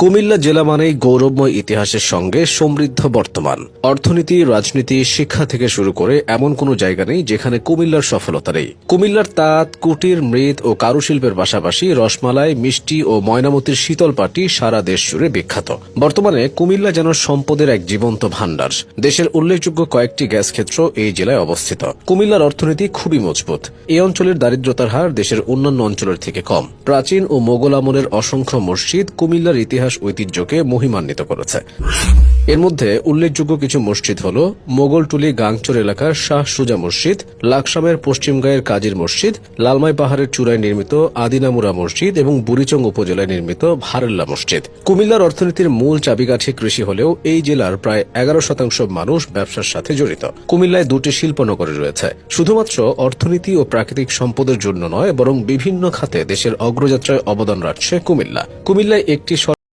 কুমিল্লা জেলা মানেই গৌরবময় ইতিহাসের সঙ্গে সমৃদ্ধ বর্তমান। অর্থনীতি, রাজনীতি, শিক্ষা থেকে শুরু করে এমন কোনো জায়গা নেই যেখানে কুমিল্লার সফলতা নেই। কুমিল্লার তাঁত, কুটির, মৃৎ ও কারুশিল্পের পাশাপাশি রসমালাই, মিষ্টি ও ময়নামতির শীতল পাটি সারা দেশ জুড়ে বিখ্যাত। বর্তমানে কুমিল্লা যেন সম্পদের এক জীবন্ত ভাণ্ডার। দেশের উল্লেখযোগ্য কয়েকটি গ্যাস ক্ষেত্র এই জেলায় অবস্থিত। কুমিল্লার অর্থনীতি খুবই মজবুত। এই অঞ্চলের দারিদ্রতার হার দেশের অন্যান্য অঞ্চলের থেকে কম। প্রাচীন ও মোগল আমলের অসংখ্য মসজিদ কুমিল্লার ইতিহাস ঐতিহ্যকে মহিমান্বিত করেছে। এর মধ্যে উল্লেখযোগ্য কিছু মসজিদ হল মোগলটুলি গাংচর এলাকার শাহ সুজা মসজিদ, লাকসামের পশ্চিমগাঁয়ের কাজীর মসজিদ, লালমাই পাহাড়ের চূড়ায় নির্মিত আদিনামুরা মসজিদ এবং বুড়িচং উপজেলায় নির্মিত ভারেল্লা মসজিদ। কুমিল্লার অর্থনীতির মূল চাবিকাঠি কৃষি হলেও এই জেলার প্রায় 11% মানুষ ব্যবসার সাথে জড়িত। কুমিল্লায় দুটি শিল্পনগরী রয়েছে। শুধুমাত্র অর্থনীতি ও প্রাকৃতিক সম্পদের জন্য নয়, বরং বিভিন্ন খাতে দেশের অগ্রযাত্রায় অবদান রাখছে কুমিল্লা। কুমিল্লায় একটি